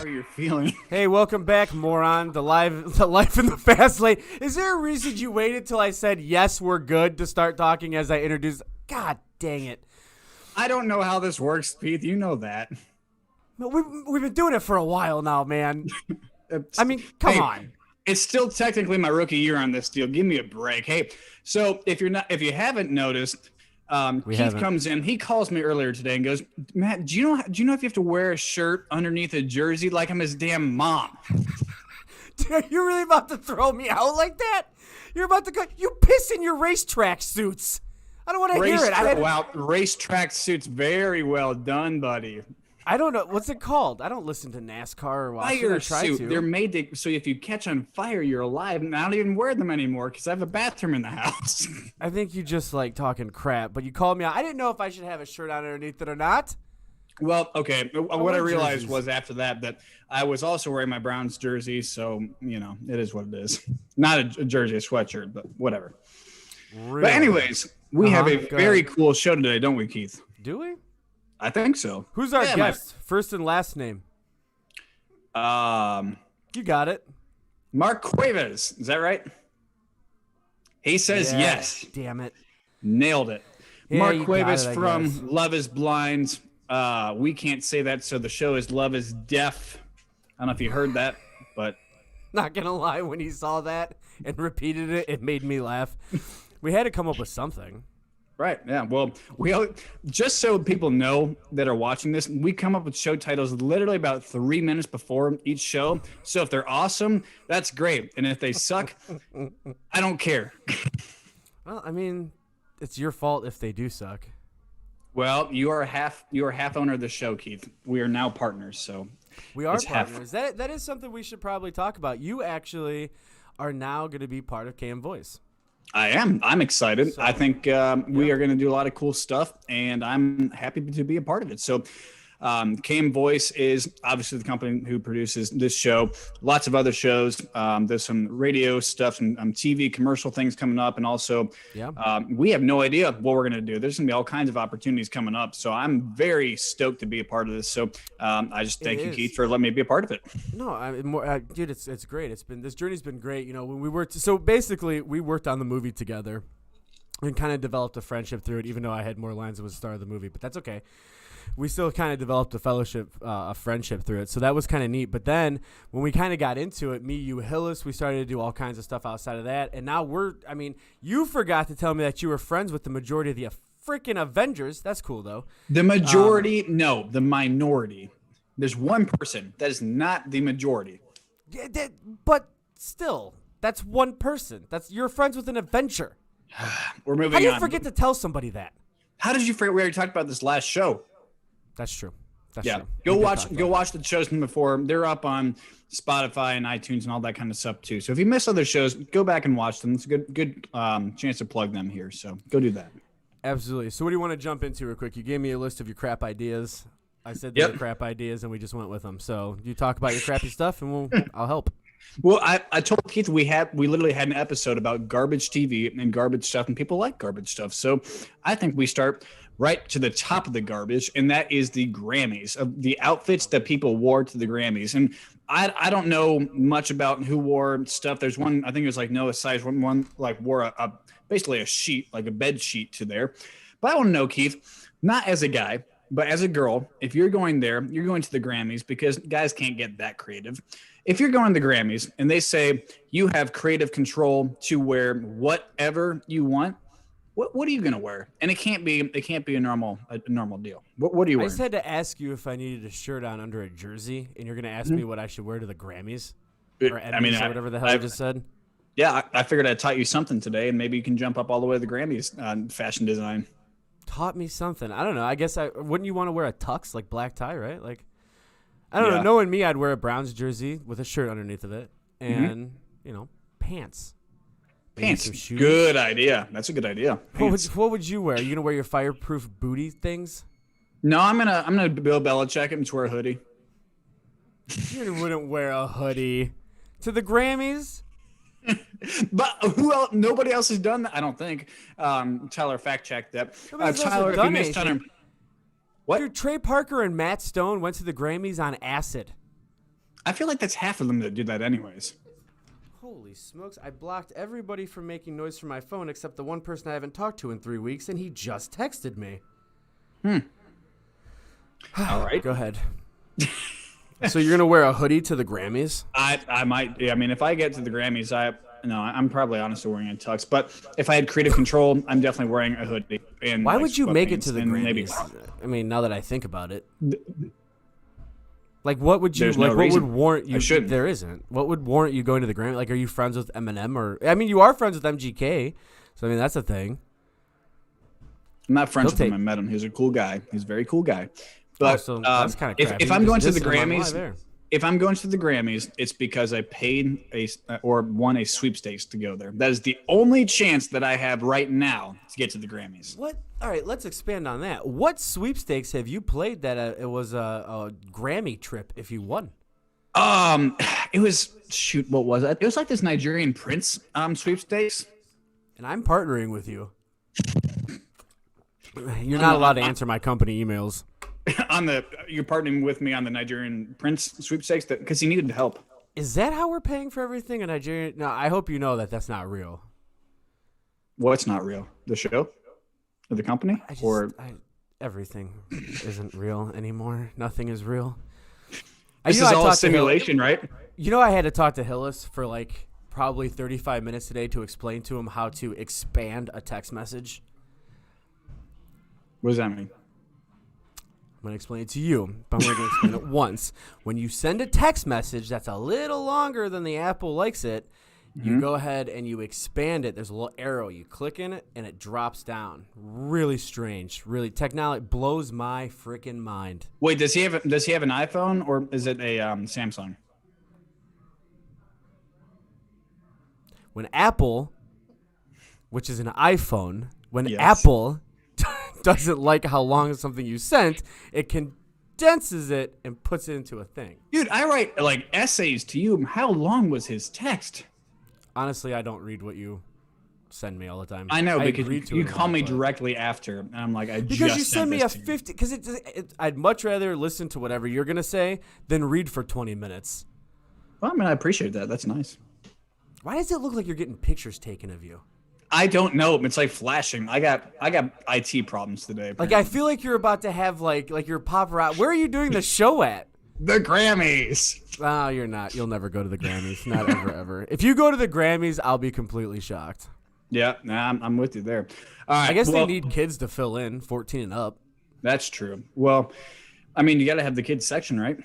are you feeling? Hey, welcome back, moron. The life in the fast lane. Is there a reason you waited till I said yes, we're good to start talking as I introduced? God dang it! I don't know how this works, Pete. You know that. No, we've been doing it for a while now, man. I mean, come on. It's still technically my rookie year on this deal. Give me a break. Hey, so if you haven't noticed, Keith comes in. He calls me earlier today and goes, "Matt, do you know if you have to wear a shirt underneath a jersey like I'm his damn mom?" Dude, are you really about to throw me out like that? You're about to go. You piss in your racetrack suits. I don't want to hear it. Wow, racetrack suits. Very well done, buddy. I don't know. What's it called? I don't listen to NASCAR or watch it. I try to. They're made to, so if you catch on fire, you're alive. And I don't even wear them anymore because I have a bathroom in the house. I think you just like talking crap, but you called me out. I didn't know if I should have a shirt on underneath it or not. Well, okay. What I realized was after that I was also wearing my Browns jersey. So, it is what it is. Not a jersey, a sweatshirt, but whatever. Really? But anyways, we have a very cool show today, don't we, Keith? Do we? I think so. Who's our guest? First and last name. You got it. Mark Cuevas. Is that right? He says yes. Damn it. Nailed it. Yeah, Mark Cuevas from Love is Blind. We can't say that, so the show is Love is Deaf. I don't know if you heard that, but... Not going to lie, when he saw that and repeated it, it made me laugh. We had to come up with something. Right. Yeah. Well, just so people know that are watching this, we come up with show titles literally about 3 minutes before each show. So if they're awesome, that's great. And if they suck, I don't care. Well, I mean, it's your fault if they do suck. Well, you are half owner of the show, Keith. We are now partners. So we are partners. That is something we should probably talk about. You actually are now going to be part of KM Voice. I am. I'm excited. So, I think we are going to do a lot of cool stuff, and I'm happy to be a part of it. So KM Voice is obviously the company who produces this show, lots of other shows. There's some radio stuff, some TV commercial things coming up, and also we have no idea what we're going to do. There's going to be all kinds of opportunities coming up. So I'm very stoked to be a part of this. So I just thank you, Keith, for letting me be a part of it. No, dude, it's great. This journey's been great. When we worked, so basically we worked on the movie together and kind of developed a friendship through it, even though I had more lines than was the star of the movie, but that's okay. We still kind of developed a friendship through it. So that was kind of neat. But then when we kind of got into it, me, you, Hillis, we started to do all kinds of stuff outside of that. And now you forgot to tell me that you were friends with the majority of the freaking Avengers. That's cool, though. The majority? No, the minority. There's one person. That is not the majority. Yeah, but still, that's one person. You're friends with an Avenger. We're moving on. How do you forget to tell somebody that? How did you forget? We already talked about this last show. That's true. True. Go watch the shows from before. They're up on Spotify and iTunes and all that kind of stuff too. So if you miss other shows, go back and watch them. It's a good chance to plug them here. So go do that. Absolutely. So what do you want to jump into real quick? You gave me a list of your crap ideas. I said they were crap ideas, and we just went with them. So you talk about your crappy stuff, and I'll help. Well, I told Keith we literally had an episode about garbage TV and garbage stuff, and people like garbage stuff. So I think we start right to the top of the garbage, and that is the Grammys, of the outfits that people wore to the Grammys. And I don't know much about who wore stuff. There's one, I think it was like Noah Size, one like wore basically a sheet, like a bed sheet to there. But I want to know, Keith, not as a guy, but as a girl, if you're going there, you're going to the Grammys, because guys can't get that creative. If you're going to the Grammys and they say you have creative control to wear whatever you want, what are you going to wear? And it can't be a normal deal. What do you wear? I just had to ask you if I needed a shirt on under a jersey, and you're going to ask me what I should wear to the Grammys or Emmys or whatever the hell I just said. Yeah, I figured I'd taught you something today, and maybe you can jump up all the way to the Grammys on fashion design. Taught me something. I don't know. I guess wouldn't you want to wear a tux, like black tie, right? Like, I don't know. Knowing me, I'd wear a Browns jersey with a shirt underneath of it, and pants. Pants. Good idea. That's a good idea. What would you wear? Are you gonna wear your fireproof booty things? No, I'm gonna Bill Belichick and just wear a hoodie. You wouldn't wear a hoodie to the Grammys. But who else? Nobody else has done that, I don't think. Tyler fact checked that. Tyler, if you missed Tyler, what? Dude, Trey Parker and Matt Stone went to the Grammys on acid. I feel like that's half of them that do that anyways. Holy smokes, I blocked everybody from making noise from my phone except the one person I haven't talked to in 3 weeks, and he just texted me. All right. Go ahead. So you're going to wear a hoodie to the Grammys? I might. Yeah, I mean, if I get to the Grammys, I'm probably honestly wearing a tux. But if I had creative control, I'm definitely wearing a hoodie. And why would you make it to the Grammys? Maybe, I mean, now that I think about it. Like, what would you There's like? no what reason. would warrant you? I shouldn't. There isn't. What would warrant you going to the Grammy? Like, are you friends with Eminem or? I mean, you are friends with MGK, so I mean that's a thing. I'm not friends with him. I met him. He's a cool guy. He's a very cool guy. But so that's kind of if I'm going to the Grammys, it's because I paid won a sweepstakes to go there. That is the only chance that I have right now to get to the Grammys. What? All right, let's expand on that. What sweepstakes have you played that it was a Grammy trip if you won? It was what was it? It was like this Nigerian prince sweepstakes. And I'm partnering with you. You're not allowed to answer my company emails. You're partnering with me on the Nigerian prince sweepstakes because he needed help. Is that how we're paying for everything? A Nigerian? No, I hope you know that that's not real. What's not real? The show, or the company, everything isn't real anymore. Nothing is real. This is all a simulation, right? You know, I had to talk to Hillis for like probably 35 minutes today to explain to him how to expand a text message. What does that mean? I'm going to explain it to you, but I'm going to explain it once. When you send a text message that's a little longer than the Apple likes it, you go ahead and you expand it. There's a little arrow. You click in it, and it drops down. Really strange. Really, technology blows my freaking mind. Wait, does he have an iPhone, or is it a Samsung? When Apple, which is an iPhone, when Yes. Apple doesn't like how long something you sent, it condenses it and puts it into a thing. Dude, I write like essays to you. How long was his text? Honestly, I don't read what you send me all the time. I know, because agree to you it a call lot, me but- directly after, and I'm like, Because you send me a this to you. 50, because I'd much rather listen to whatever you're going to say than read for 20 minutes. Well, I mean, I appreciate that. That's nice. Why does it look like you're getting pictures taken of you? I don't know. It's like flashing. I got IT problems today. Like, apparently. I feel like you're about to have, like your paparazzi. Where are you doing the show at? The Grammys. Oh, you're not. You'll never go to the Grammys. Not ever, ever. If you go to the Grammys, I'll be completely shocked. Yeah, nah, I'm with you there. All right. I guess they need kids to fill in, 14 and up. That's true. Well, I mean, you got to have the kids section, right?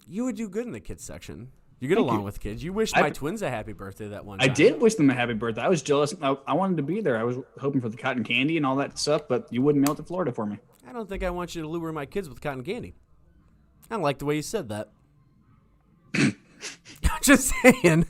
You would do good in the kids section. You get along with kids. You wished my twins a happy birthday that one time. I did wish them a happy birthday. I was jealous. I wanted to be there. I was hoping for the cotton candy and all that stuff, but you wouldn't mail it to Florida for me. I don't think I want you to lure my kids with cotton candy. I don't like the way you said that. Just saying.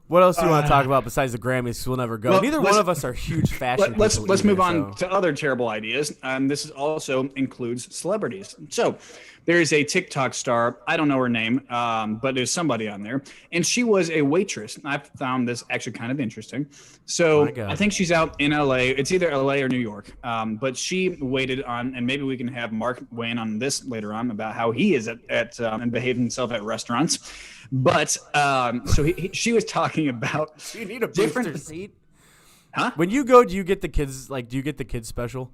What else do you want to talk about besides the Grammys? Because we'll never go. Well, Neither one of us are huge fashion. Let's people move either, on so. to other terrible ideas. This also includes celebrities. So there is a TikTok star. I don't know her name, but there's somebody on there, and she was a waitress. I found this actually kind of interesting. So I think she's out in LA. It's either LA or New York. But she waited on, and maybe we can have Mark weigh in on this later on about how he is at and behaving himself at restaurants. But so she was talking about. Do you need a booster seat? Huh? When you go, do you get the kids? Like, do you get the kids special?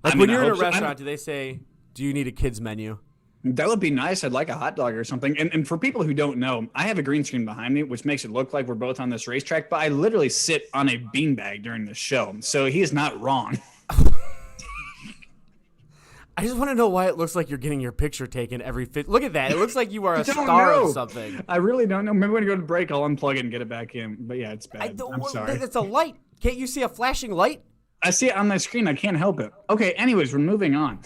Like, when you're in a restaurant, do they say, "Do you need a kids menu"? That would be nice. I'd like a hot dog or something. And for people who don't know, I have a green screen behind me, which makes it look like we're both on this racetrack. But I literally sit on a beanbag during the show, so he is not wrong. I just want to know why it looks like you're getting your picture taken every fit. Look at that. It looks like you are a star of something. I really don't know. Maybe when I go to break, I'll unplug it and get it back in. But yeah, it's bad. I'm sorry. It's a light. Can't you see a flashing light? I see it on my screen. I can't help it. Okay. Anyways, we're moving on.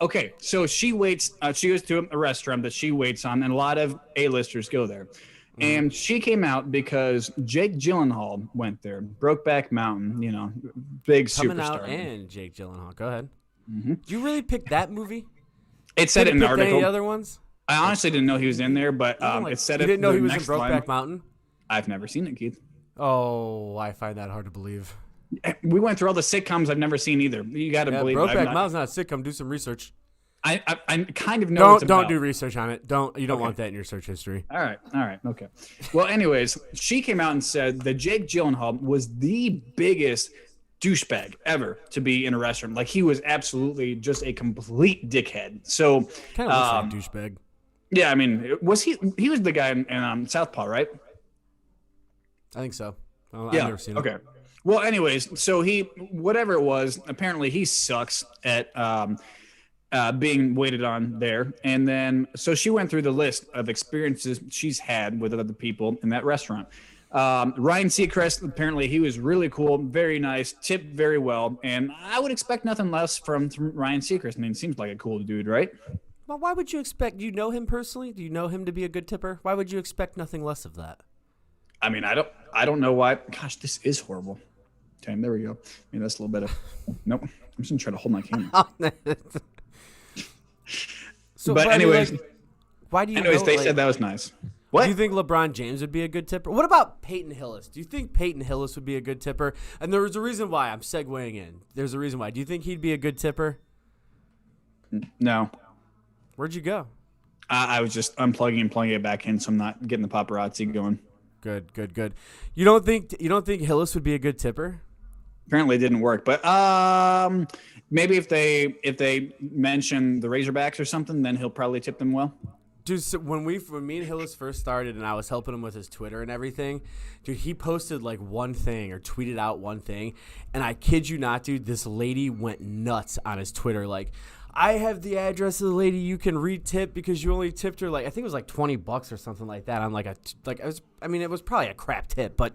Okay. So she waits. She goes to a restaurant that she waits on, and a lot of A-listers go there. And she came out because Jake Gyllenhaal went there. Brokeback Mountain, big Coming superstar. out and Jake Gyllenhaal. Go ahead. Did you really pick that movie? It said in an article. Any other ones? I honestly didn't know he was in there, but it said you it. didn't know he was in next Brokeback line. Mountain? I've never seen it, Keith. Oh, I find that hard to believe. We went through all the sitcoms I've never seen either. You got to believe Brokeback it. Mountain's not a sitcom. Do some research. I kind of know. Don't do research on it. You don't want that in your search history. All right, okay. Well, anyways, she came out and said that Jake Gyllenhaal was the biggest douchebag ever to be in a restaurant. Like, he was absolutely just a complete dickhead. So Kind of looks like a douchebag. yeah, I mean, was he was the guy in Southpaw, right? I think so. I've Yeah. never seen it. Okay. Well, anyways, so whatever it was, apparently he sucks at being waited on there. And then, so she went through the list of experiences she's had with other people in that restaurant. Ryan Seacrest, apparently he was really cool, very nice, tipped very well. And I would expect nothing less from Ryan Seacrest. I mean, seems like a cool dude, right? Well, why would you expect? Do you know him personally? Do you know him to be a good tipper? Why would you expect nothing less of that? I mean, I don't know why. Gosh, this is horrible. Okay, there we go. Maybe that's a little bit of. Nope. I'm just gonna try to hold my camera. But anyways, why do you? Anyways, they said that was nice. What? Do you think LeBron James would be a good tipper? What about Peyton Hillis? Do you think Peyton Hillis would be a good tipper? And there was a reason why. I'm segueing in. There's a reason why. Do you think he'd be a good tipper? No. Where'd you go? I was just unplugging and plugging it back in, so I'm not getting the paparazzi going. Good. You don't think Hillis would be a good tipper? Apparently, it didn't work. But maybe if they mention the Razorbacks or something, then he'll probably tip them well. Dude, so when me and Hillis first started and I was helping him with his Twitter and everything, dude, he posted like one thing or tweeted out one thing, and I kid you not, dude, this lady went nuts on his Twitter. Like, I have the address of the lady you can re-tip because you only tipped her like, I think it was like $20 or something like that. I'm like it was probably a crap tip, but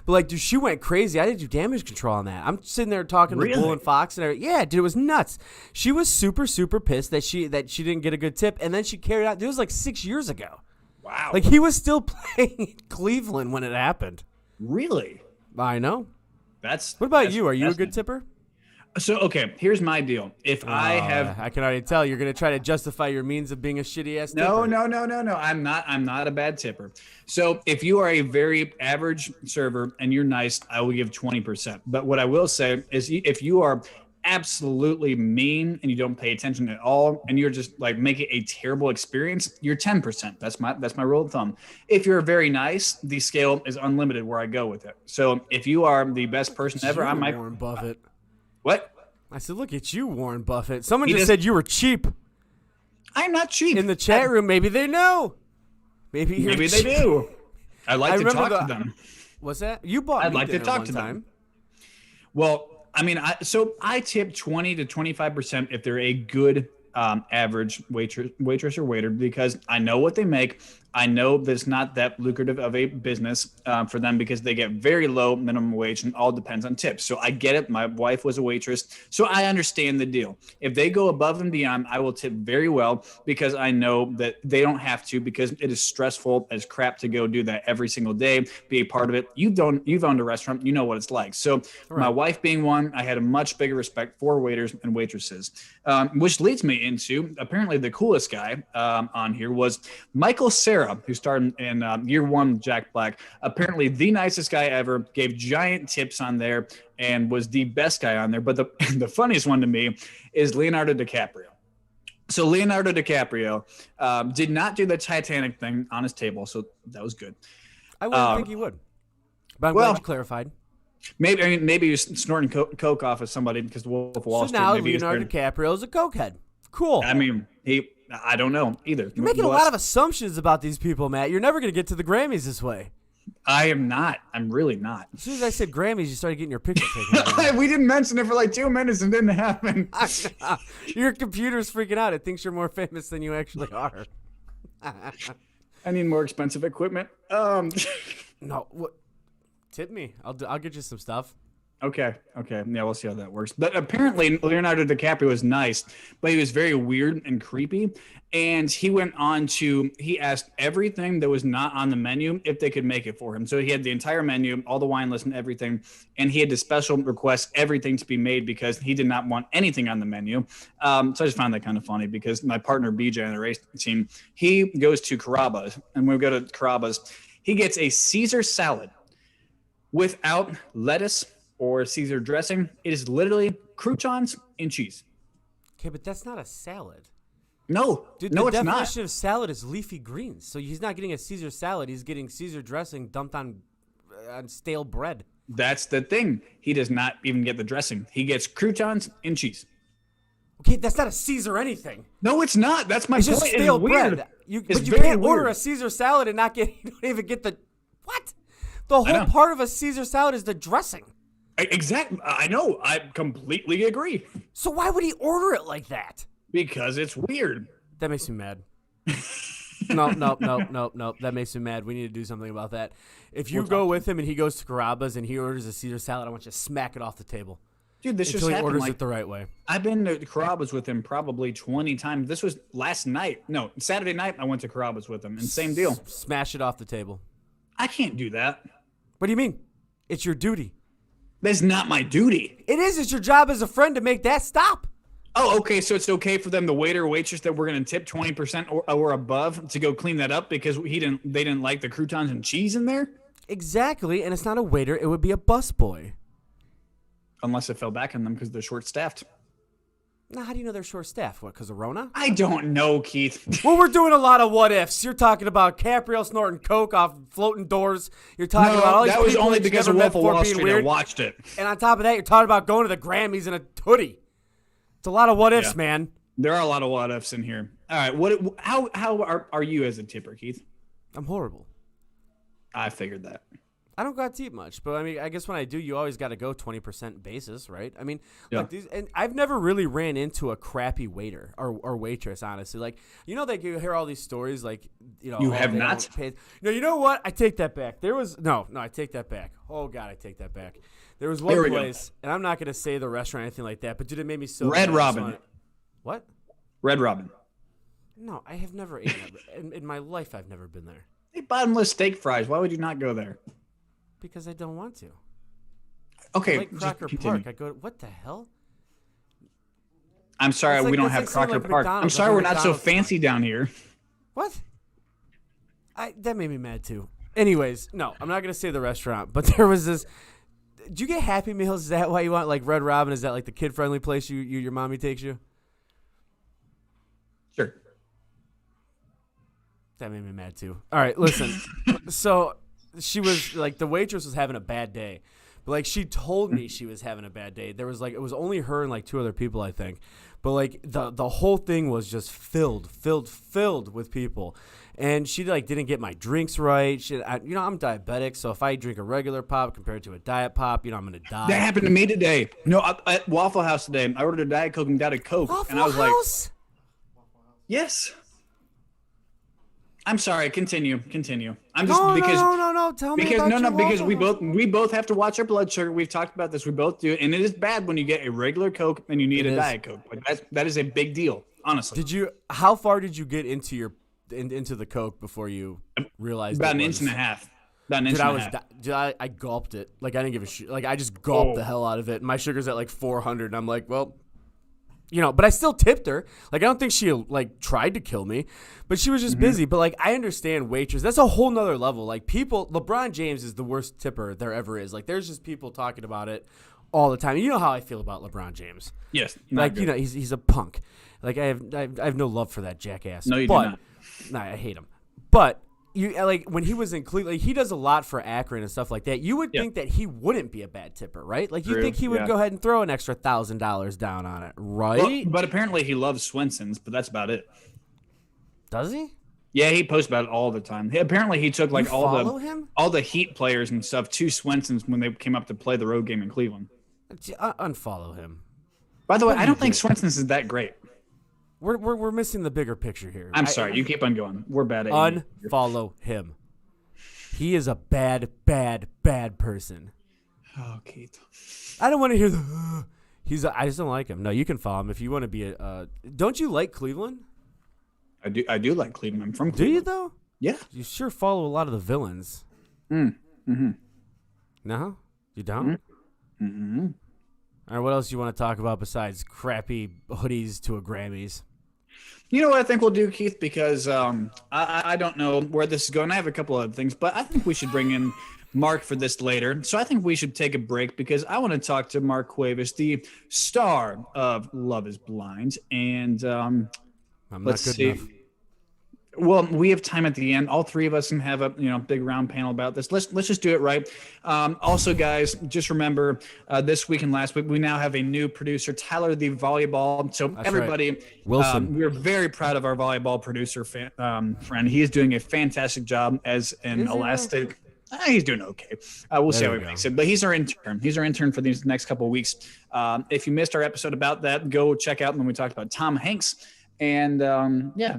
like, dude, she went crazy. I didn't do damage control on that. I'm sitting there talking to Bull and Fox and everything. Yeah, dude, it was nuts. She was super pissed that she didn't get a good tip, and then she carried out. It was like 6 years ago. Wow. Like, he was still playing in Cleveland when it happened. Really? I know. What about you? Are you a good tipper? So, okay, here's my deal. If I can already tell you're going to try to justify your means of being a shitty ass tipper. No. I'm not a bad tipper. So if you are a very average server and you're nice, I will give 20%. But what I will say is, if you are absolutely mean and you don't pay attention at all and you're just like making a terrible experience, you're 10%. That's my rule of thumb. If you're very nice, the scale is unlimited where I go with it. So if you are the best person ever, I might. Warren Buffett. What? I said, look at you, Warren Buffett. Someone just said you were cheap. I'm not cheap. In the chat room, maybe they know. Maybe they do. I like to talk to them. What's that? You bought I'd me like to talk to them. Well, I mean, I tip 20 to 25% if they're a good average waitress or waiter, because I know what they make. I know that it's not that lucrative of a business for them because they get very low minimum wage and all depends on tips. So I get it. My wife was a waitress, so I understand the deal. If they go above and beyond, I will tip very well because I know that they don't have to, because it is stressful as crap to go do that every single day, be a part of it. You've owned a restaurant, you know what it's like. So my wife being one, I had a much bigger respect for waiters and waitresses, which leads me into apparently the coolest guy on here was Michael Cera, who starred in year one with Jack Black. Apparently the nicest guy ever, gave giant tips on there and was the best guy on there. But the funniest one to me is Leonardo DiCaprio. So Leonardo DiCaprio did not do the Titanic thing on his table, so that was good. I wouldn't think he would. But I'm glad you clarified. Maybe he was snorting coke off of somebody because the Wolf of Wall Street. So now Leonardo DiCaprio is a cokehead. Cool. I mean, I don't know either. You're making a lot of assumptions about these people, Matt. You're never going to get to the Grammys this way. I am not. I'm really not. As soon as I said Grammys, you started getting your picture taken. We didn't mention it for like 2 minutes and it didn't happen. Your computer's freaking out. It thinks you're more famous than you actually are. I need more expensive equipment. No, what? Tip me. I'll get you some stuff. Okay. Yeah, we'll see how that works. But apparently Leonardo DiCaprio was nice, but he was very weird and creepy. And he asked everything that was not on the menu if they could make it for him. So he had the entire menu, all the wine list and everything. And he had to special request everything to be made because he did not want anything on the menu. So I just found that kind of funny because my partner BJ on the race team, he goes to Carrabba's. And when we go to Carrabba's, he gets a Caesar salad without lettuce or Caesar dressing. It is literally croutons and cheese. Okay, but that's not a salad. No, Dude, no, the it's not. definition of salad is leafy greens. So he's not getting a Caesar salad. He's getting Caesar dressing dumped on stale bread. That's the thing. He does not even get the dressing. He gets croutons and cheese. Okay, that's not a Caesar anything. No, it's not. That's my It's point. just stale It's weird. bread. It's But you very can't order weird. a Caesar salad and not get. You don't even get the what? The whole part of a Caesar salad is the dressing. Exactly. I know. I completely agree. So why would he order it like that? Because it's weird. That makes me mad. No. That makes me mad. We need to do something about that. If you go with him and he goes to Carrabba's and he orders a Caesar salad, I want you to smack it off the table. Dude, this until just he happened. orders it the right way. I've been to Carrabba's with him probably 20 times. This was last night. No, Saturday night I went to Carrabba's with him, and same deal. Smash it off the table. I can't do that. What do you mean? It's your duty. That's not my duty. It is. It's your job as a friend to make that stop. Oh, okay. So it's okay for them, the waiter or waitress, that we're going to tip 20% or above, to go clean that up because they didn't like the croutons and cheese in there? Exactly. And it's not a waiter. It would be a busboy. Unless it fell back on them because they're short-staffed. Now, how do you know they're short-staffed? What, because of Rona? I don't know, Keith. Well, we're doing a lot of what-ifs. You're talking about Capriel snorting coke off floating doors. You're talking about all these that was people only that you because never of met Wolf of before Wall being Street. I weird. watched it. And on top of that, you're talking about going to the Grammys in a hoodie. It's a lot of what-ifs, Yeah. man. There are a lot of what-ifs in here. All right, how are you as a tipper, Keith? I'm horrible. I figured that. I don't got to eat much, but I mean, I guess when I do, you always got to go 20% basis, right? I mean, Yeah. like these, and I've never really ran into a crappy waiter or waitress, honestly. Like, you know, like you hear all these stories, like, you know, You oh, have they not? don't pay- No, you know what? I take that back. There was no, I take that back. Oh God, I take that back. There was one Here we go. place, and I'm not gonna say the restaurant or anything like that, but dude, it made me so. Red mad. Robin. What? Red Robin. No, I have never eaten that. In my life, I've never been there Hey, bottomless steak fries. Why would you not go there? because I don't want to. Okay, Like just Crocker continue. Park, I go. What the hell? I'm sorry, It's like- we don't it's have like saying, Crocker like, Park. I'm McDonald's. sorry, Like we're not so McDonald's. fancy down here. What? That made me mad too. Anyways, no, I'm not gonna say the restaurant, but there was this. Do you get Happy Meals? Is that why you want like Red Robin? Is that like the kid friendly place your mommy takes you? Sure. That made me mad too. All right, listen. So she was like, the waitress was having a bad day, but like she told me she was having a bad day. There was like, it was only her and like two other people, I think, but like the whole thing was just filled with people, and she like didn't get my drinks right. I'm diabetic, so if I drink a regular pop compared to a diet pop, I'm gonna die. That happened to me today. No, at Waffle House today, I ordered a Diet Coke and got a Coke, Waffle and I was House? yes. I'm sorry. Continue. I'm just No. Tell me because about your because Waffle we both have to watch our blood sugar. We've talked about this. We both do, and it is bad when you get a regular Coke and you need It a is. Diet Coke. Like that is a big deal, honestly. How far did you get into into the Coke before you realized About it an was? inch and a half. About an inch Dude, and a half. Dude, I gulped it. Like, I didn't give a shit. Like, I just gulped Oh. the hell out of it. My sugar's at like 400, and I'm like, well, but I still tipped her. Like, I don't think she like tried to kill me, but she was just busy. But like, I understand waitress. That's a whole nother level. Like, LeBron James is the worst tipper there ever is. Like, there's just people talking about it all the time. You know how I feel about LeBron James. Yes. Like, good. he's a punk. Like, I have no love for that jackass. No, you do but, not. Nah, I hate him. But like when he was in Cleveland, he does a lot for Akron and stuff like that. You would think that he wouldn't be a bad tipper, right? Like you True, think he would yeah. go ahead and throw an extra $1,000 down on it, right? Well, but apparently he loves Swenson's, but that's about it. Does he? Yeah, he posts about it all the time. Apparently he took like You follow all him? the Heat players and stuff to Swenson's when they came up to play the road game in Cleveland. Unfollow him. By the way, What are I you don't think doing? Swenson's is that great. We're missing the bigger picture here. I'm sorry. You keep on going. We're bad at you. Unfollow him. He is a bad person. Oh, Keith. I don't want to hear the. I just don't like him. No, you can follow him if you want to be a. Don't you like Cleveland? I do like Cleveland. I'm from Do Cleveland. you though? Yeah. You sure follow a lot of the villains. Mm-hmm. No, you don't. Mm-hmm. All right, what else do you want to talk about besides crappy hoodies to a Grammys? You know what I think we'll do, Keith? Because I don't know where this is going. I have a couple other things, but I think we should bring in Mark for this later. So I think we should take a break because I want to talk to Mark Cuevas, the star of Love is Blind. And I'm Let's not good see. enough. Well, we have time at the end. All three of us can have a big round panel about this. Let's just do it right. Also, guys, just remember this week and last week we now have a new producer, Tyler the volleyball. So That's everybody, right. Wilson. we're very proud of our volleyball producer friend. He is doing a fantastic job as an Is he really? elastic. He's doing okay. We'll see how he makes it. But he's our intern. He's our intern for these next couple of weeks. If you missed our episode about that, go check out when we talked about Tom Hanks. And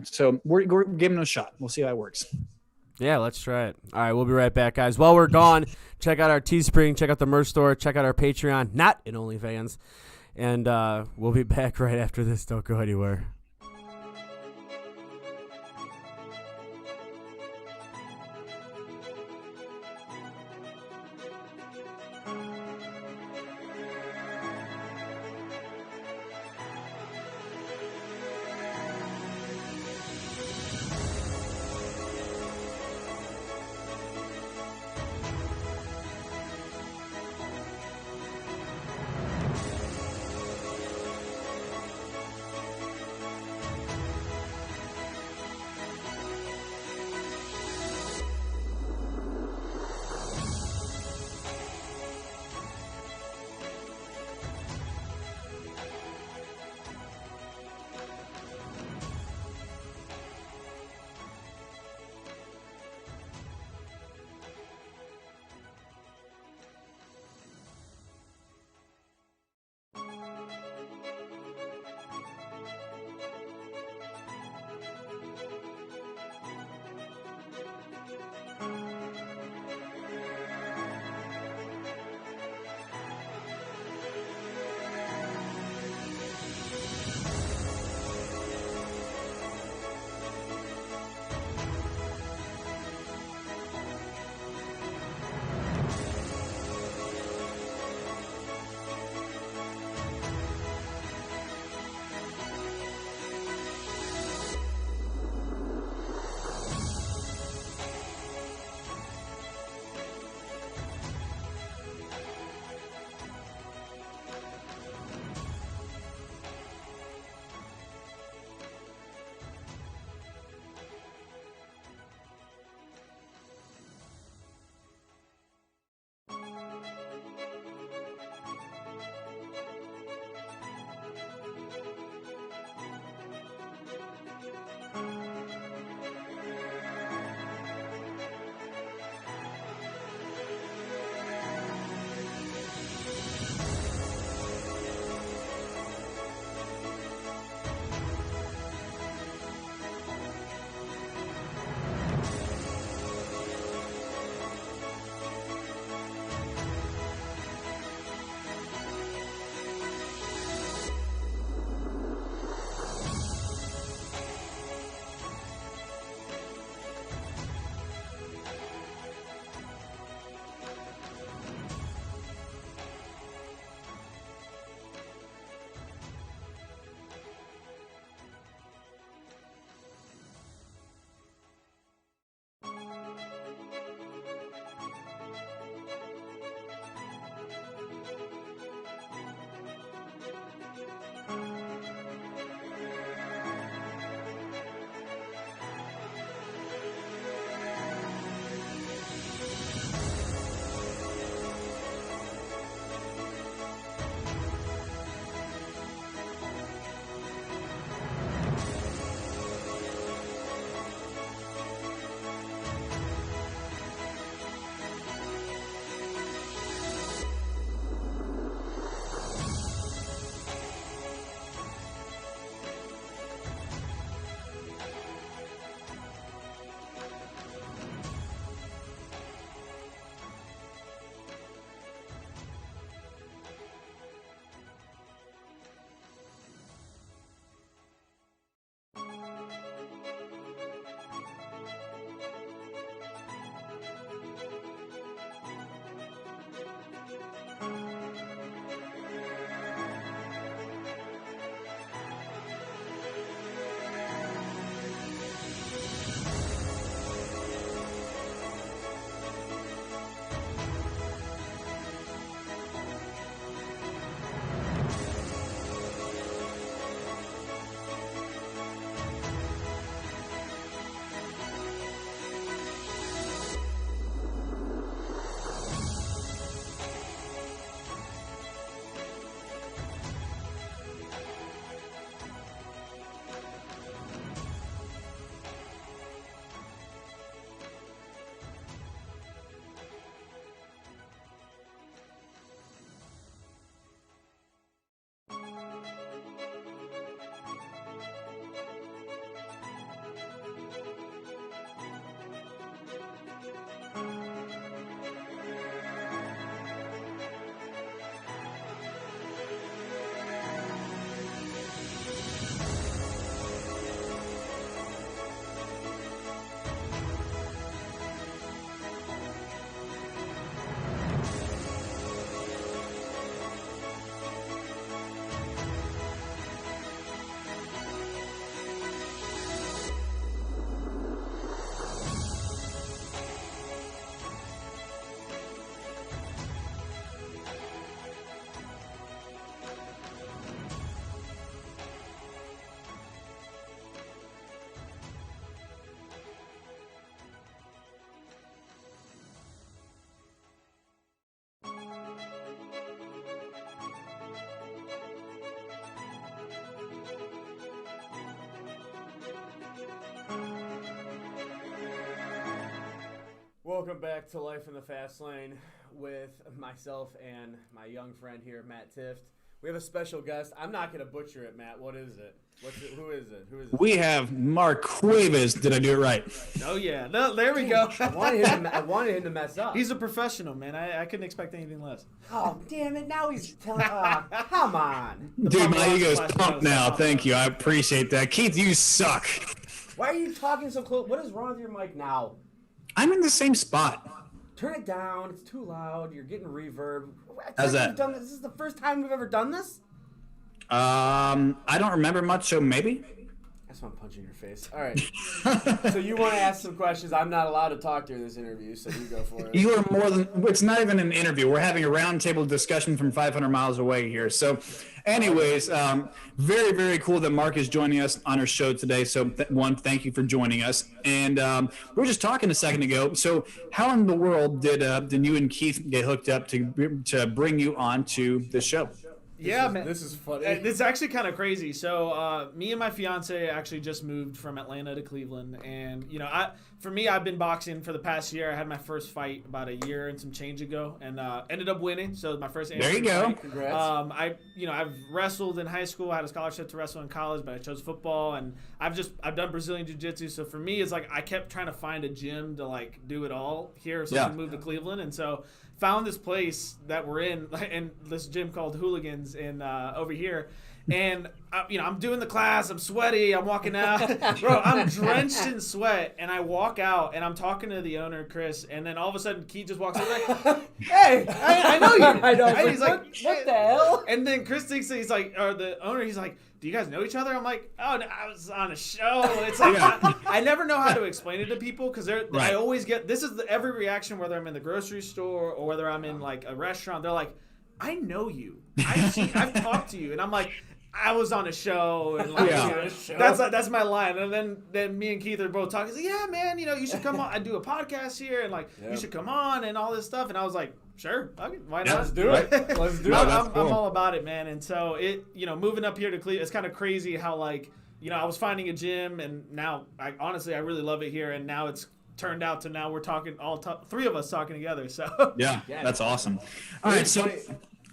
so we're giving it a shot. We'll see how it works. Yeah, let's try it. All right, we'll be right back, guys. While we're gone, check out our Teespring, check out the merch store, check out our Patreon, not in OnlyFans. And we'll be back right after this. Don't go anywhere. Welcome back to Life in the Fast Lane with myself and my young friend here, Matt Tift. We have a special guest. I'm not going to butcher it, Matt. What is it? Who is it? We have Mark Cuevas. Did I do it right? Oh, yeah. No, there we go. I wanted him to mess up. He's a professional, man. I couldn't expect anything less. Oh, damn it. Now he's telling come on. Dude, my ego's pumped now. Thank you. I appreciate that. Keith, you suck. Why are you talking so close? What is wrong with your mic now? I'm in the same spot. Turn it down. It's too loud. You're getting reverb. How's that? This is the first time we've ever done this? I don't remember much, so maybe. That's why I'm punching your face. All right. So you want to ask some questions? I'm not allowed to talk during this interview, so you go for it. You are more than. It's not even an interview. We're having a roundtable discussion from 500 miles away here. So, anyways, very, very cool that Mark is joining us on our show today. So, one, thank you for joining us. And we were just talking a second ago. So, how in the world did you and Keith get hooked up to bring you on to the show? Man. This is funny. This is actually kind of crazy. So, me and my fiance actually just moved from Atlanta to Cleveland, and for me, I've been boxing for the past year. I had my first fight about a year and some change ago, and ended up winning. So, my first. There you go. Fight. Congrats. I've wrestled in high school. I had a scholarship to wrestle in college, but I chose football, and I've done Brazilian jiu-jitsu. So for me, it's like I kept trying to find a gym to like do it all here. So I moved to Cleveland, and so found this place that we're in, and this gym called Hooligans in over here. And I'm doing the class. I'm sweaty. I'm walking out, bro. I'm drenched in sweat, and I walk out, and I'm talking to the owner, Chris. And then all of a sudden, Keith just walks in like, "Hey, I know you." I know. And he's like, "What the hell?" And then Chris thinks he's like, or the owner, he's like, "Do you guys know each other?" I'm like, "Oh, no, I was on a show." It's like I never know how to explain it to people because I always get this is every reaction, whether I'm in the grocery store or whether I'm in like a restaurant. They're like, "I know you. I've talked to you," and I'm like, I was on a show, and like, that's my line. And then me and Keith are both talking. He's like, "Yeah, man, you should come on. I do a podcast here, and like you should come on and all this stuff." And I was like, "Sure, okay, why not? Let's do it. Let's do it." I'm all about it, man. And so moving up here to Cleveland, it's kind of crazy how like I was finding a gym, and now I really love it here. And now it's turned out to now we're talking three of us talking together. So yeah, that's awesome. All right, so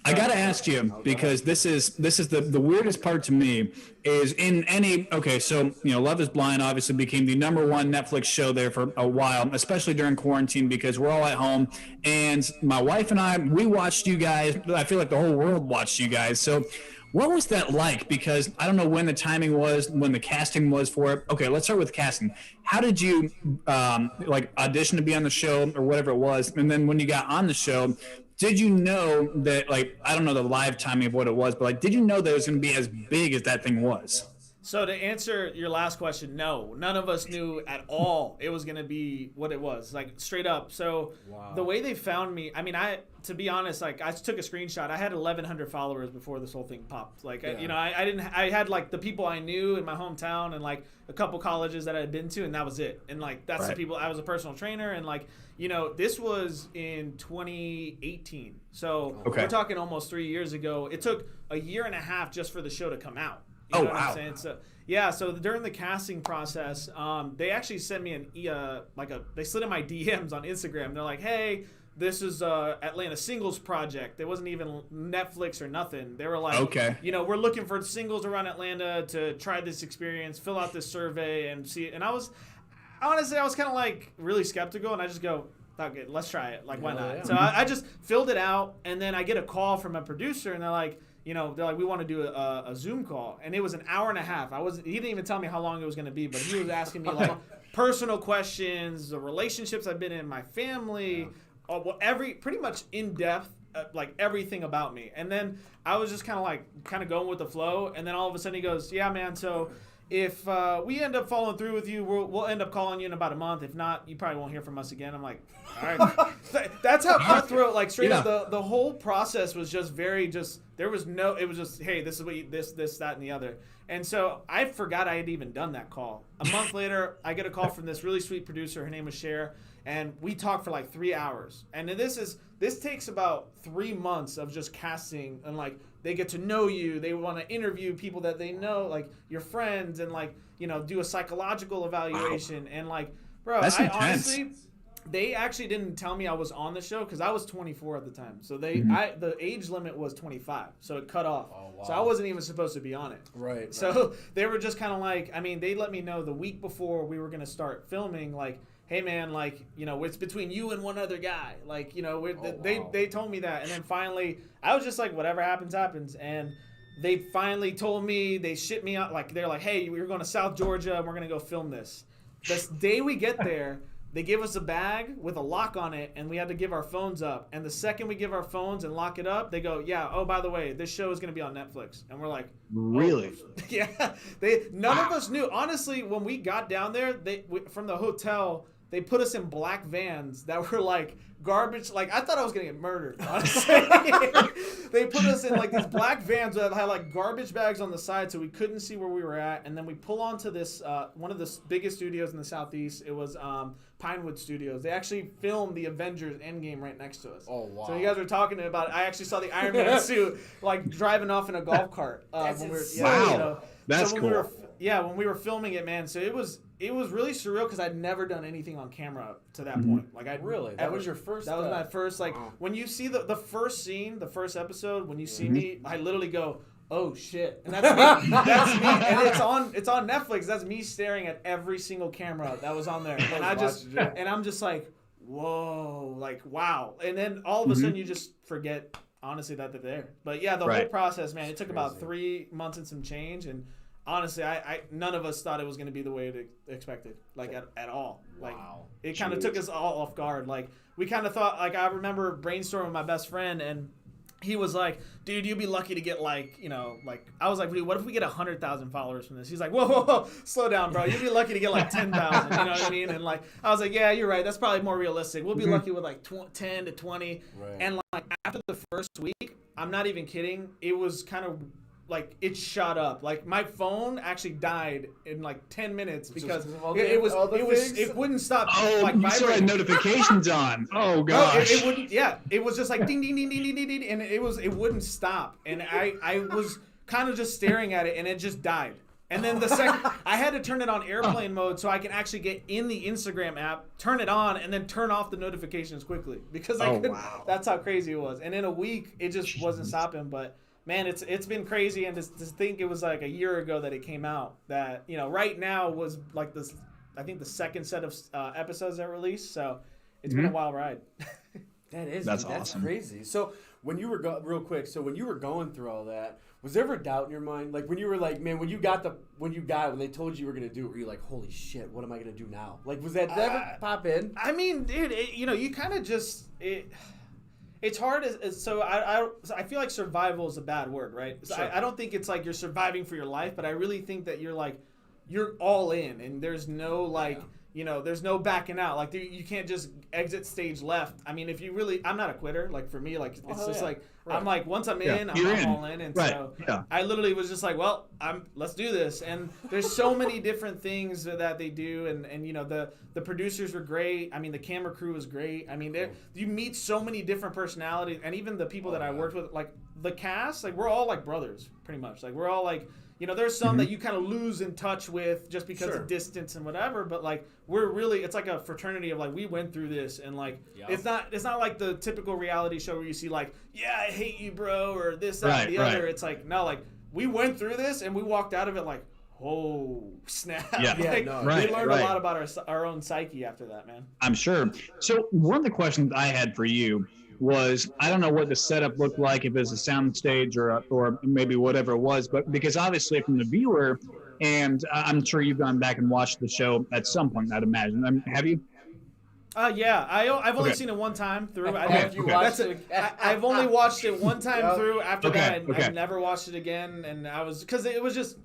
I got to ask you, because this is the weirdest part to me is in any, okay, so, Love is Blind obviously became the #1 Netflix show there for a while, especially during quarantine because we're all at home. And my wife and I, we watched you guys. I feel like the whole world watched you guys. So what was that like? Because I don't know when the timing was, when the casting was for it. Okay, let's start with casting. How did you audition to be on the show or whatever it was? And then when you got on the show, did you know that, I don't know the live timing of what it was, but, did you know that it was going to be as big as that thing was? So to answer your last question, no. None of us knew at all it was going to be what it was, straight up. So the way they found me, to be honest, I took a screenshot. I had 1,100 followers before this whole thing popped. I had, the people I knew in my hometown and, a couple colleges that I had been to, and that was it. And, that's the people. I was a personal trainer, and, this was in 2018. So we're talking almost 3 years ago. It took a year and a half just for the show to come out. You know what I'm saying? So so during the casting process, they actually sent me they slid in my DMs on Instagram. They're like, "Hey, this is Atlanta singles project." It wasn't even Netflix or nothing. They were like, "Okay, we're looking for singles around Atlanta to try this experience, fill out this survey and see." And I was honestly, I was kind of really skeptical, and I just go, "Okay, let's try it. Why not?" Yeah. So I just filled it out, and then I get a call from a producer, and they're like, "We want to do a Zoom call," and it was an hour and a half. He didn't even tell me how long it was going to be, but he was asking me personal questions, the relationships I've been in, my family, pretty much in depth, everything about me. And then I was just kind of going with the flow, and then all of a sudden he goes, "Yeah, man, so if we end up following through with you, we'll end up calling you in about a month. If not, you probably won't hear from us again." I'm like, all right. That's how cutthroat, straight up, the whole process was just there was no, it was just, "Hey, this is what this, that, and the other." And so I forgot I had even done that call. A month later, I get a call from this really sweet producer. Her name was Cher. And we talked for 3 hours. And this takes about 3 months of just casting, and they get to know you. They want to interview people that they know, your friends, and do a psychological evaluation. Wow. And bro, that's I intense. honestly, they actually didn't tell me I was on the show because I was 24 at the time. So the age limit was 25, so it cut off. Oh, wow. So I wasn't even supposed to be on it. Right. So they were just kind of like, I mean, they let me know the week before we were gonna start filming, like, hey man, like, you know, it's between you and one other guy, like, you know, they told me that, and then finally I was just like, whatever happens, and they finally told me, they shipped me out, like, they're like, hey, we're going to South Georgia and we're gonna go film this. The day we get there, they give us a bag with a lock on it, and we had to give our phones up. And the second we give our phones and lock it up, they go, yeah, oh, by the way, this show is going to be on Netflix. And we're like, really? Oh. Yeah. None of us knew. Honestly, when we got down there, from the hotel, they put us in black vans that were like garbage. Like, I thought I was going to get murdered, honestly. They put us in like these black vans that had like garbage bags on the side, so we couldn't see where we were at. And then we pull onto this, one of the biggest studios in the Southeast. It was Pinewood Studios. They actually filmed the Avengers Endgame right next to us. Oh, wow. So you guys were talking about it. I actually saw the Iron Man suit like driving off in a golf cart. That's when we were, wow. You know, That's so cool. when we were filming it, man. So it was really surreal because I'd never done anything on camera to that point. Like, that was your first. That was my first. Like, when you see the first scene, the first episode, when you see me, I literally go, oh shit, and that's me. That's me, and it's on Netflix. That's me staring at every single camera that was on there, and I'm just like, whoa, like, wow. And then all of a sudden you just forget, honestly, that they're there. But yeah, the whole process, man, it took about 3 months and some change, and honestly, I none of us thought it was going to be the way it expected, like, at all. Like, it kind of took us all off guard. Like, we kind of thought, like, I remember brainstorming with my best friend, and he was like, dude, you'd be lucky to get, like, you know, like, I was like, dude, what if we get 100,000 followers from this? He's like, whoa, slow down, bro. You'd be lucky to get, like, 10,000, you know what I mean? And, like, I was like, yeah, you're right. That's probably more realistic. We'll be lucky with, like, 10 to 20. Right. And, like, after the first week, I'm not even kidding, it was kind of, like, it shot up. Like, my phone actually died in like 10 minutes because it wouldn't stop. Oh, like, you still had notifications on. Oh gosh. No, it wouldn't. Yeah, it was just like ding ding ding ding ding ding, ding, and it wouldn't stop. And I was kind of just staring at it, and it just died. And then the second, I had to turn it on airplane mode so I can actually get in the Instagram app, turn it on, and then turn off the notifications quickly because I couldn't. Wow. That's how crazy it was. And in a week, it just wasn't stopping. But man, it's been crazy, and to think it was like a year ago that it came out. That, you know, right now was like this, I think the second set of episodes that released. So it's been a wild ride. That's awesome. Crazy. So when you were real quick, so when you were going through all that, was there ever doubt in your mind? Like, when you were like, man, when they told you were gonna do it, were you like, holy shit, what am I gonna do now? Like, was that ever pop in? I mean, dude, you know, you kind of just It's hard. So I feel like survival is a bad word, right? So I don't think it's like you're surviving for your life, but I really think that you're all in, and there's no like, you know, there's no backing out. Like, you can't just exit stage left. I mean, if you really, I'm not a quitter. Like, for me, like, it's just like, I'm like, once I'm in, I'm all in. And so I literally was just like, well, let's do this. And there's so many different things that they do. And you know, the producers were great. I mean, the camera crew was great. I mean, you meet so many different personalities, and even the people that I worked with, like the cast, like, we're all like brothers pretty much. Like, we're all like, you know, there's some that you kind of lose in touch with just because of distance and whatever, but like, we're really, it's like a fraternity of like, we went through this, and like, it's not like the typical reality show where you see like, yeah, I hate you, bro, or this, that, the other. It's like, no, like, we went through this and we walked out of it like, oh snap. We learned a lot about our own psyche after that, man. I'm sure. So one of the questions I had for you was, I don't know what the setup looked like, if it was a sound stage or maybe whatever it was, but because obviously from the viewer, and I'm sure you've gone back and watched the show at some point, I'd imagine. Have you? Yeah, I've only seen it one time through. I've only watched it one time through. After that, I've never watched it again, and because it was just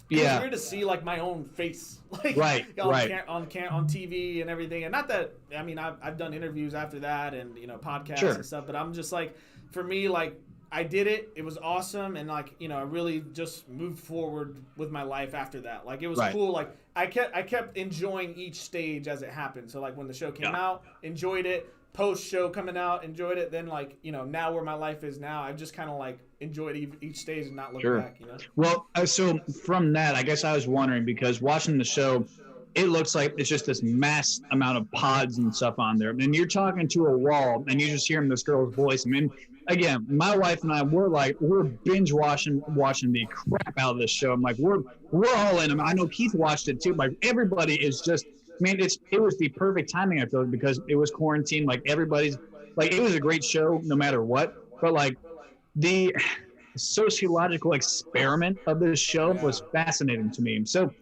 it was weird to see like my own face, like on TV and everything. And not that, I mean, I've done interviews after that and, you know, podcasts and stuff, but I'm just like, for me, like, I did it. It was awesome, and like, you know, I really just moved forward with my life after that. Like, it was cool. Like, I kept enjoying each stage as it happened. So like, when the show came out, enjoyed it. Post show coming out, enjoyed it. Then like, you know, now where my life is now, I've just kind of like enjoyed each stage and not looking back. You know. Well, so from that, I guess I was wondering, because watching the show, it looks like it's just this mass amount of pods and stuff on there. And you're talking to a wall and you're just hearing this girl's voice. I mean, again, my wife and I, we're binge watching the crap out of this show. I'm like, we're all in. I know Keith watched it too. Like everybody is just, I mean, it was the perfect timing, I feel, because it was quarantine. Like everybody's, like it was a great show no matter what. But like the sociological experiment of this show was fascinating to me. So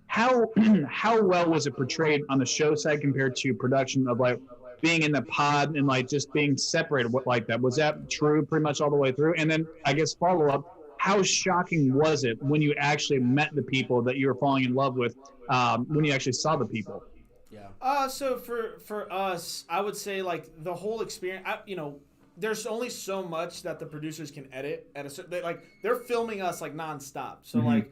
how well was it portrayed on the show side compared to production of like being in the pod and like just being separated like that? Was that true pretty much all the way through? And then I guess follow up, how shocking was it when you actually met the people that you were falling in love with, when you actually saw the people? Yeah. So for us, I would say like the whole experience, there's only so much that the producers can edit at a certain, they're filming us like nonstop. So like,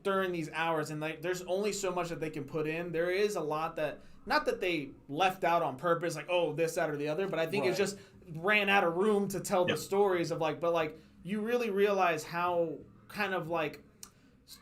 during these hours, and like there's only so much that they can put in. There is a lot that, not that they left out on purpose, like, oh, this, that, or the other, but I think it's just ran out of room to tell the stories of like, but like you really realize how kind of like,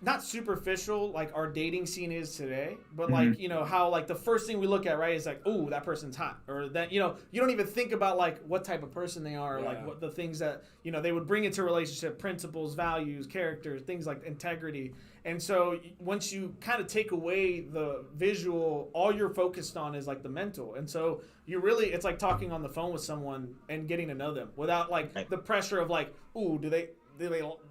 not superficial like our dating scene is today, but like, how like the first thing we look at, right, is like, oh, that person's hot, or that, you don't even think about like what type of person they are, like what the things that, they would bring into a relationship, principles, values, character, things like integrity. And so once you kind of take away the visual, all you're focused on is like the mental. And so it's like talking on the phone with someone and getting to know them without like the pressure of like, ooh, do they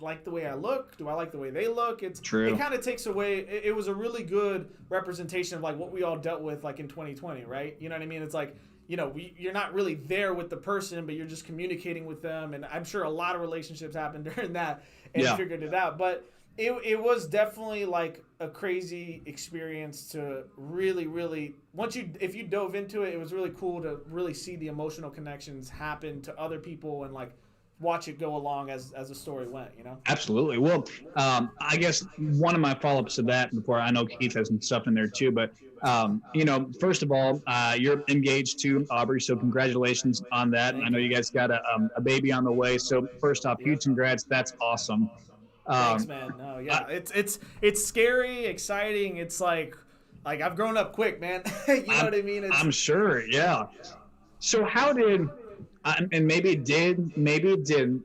like the way I look? Do I like the way they look? It's true. It kind of takes away. It was a really good representation of like what we all dealt with like in 2020, right? You know what I mean? It's like, you're not really there with the person, but you're just communicating with them. And I'm sure a lot of relationships happened during that and figured it out. But it was definitely like a crazy experience to really, really, if you dove into it, it was really cool to really see the emotional connections happen to other people and like watch it go along as the story went, Absolutely. Well, I guess one of my follow-ups to that, before I know Keith has some stuff in there too, but first of all, you're engaged to Aubrey, so congratulations on that. I know you guys got a baby on the way, so first off, huge congrats. That's awesome. Thanks, man. No, yeah, it's scary, exciting. It's like I've grown up quick, man. You know what I mean? I'm sure, yeah. So how did, and maybe it did, maybe it didn't,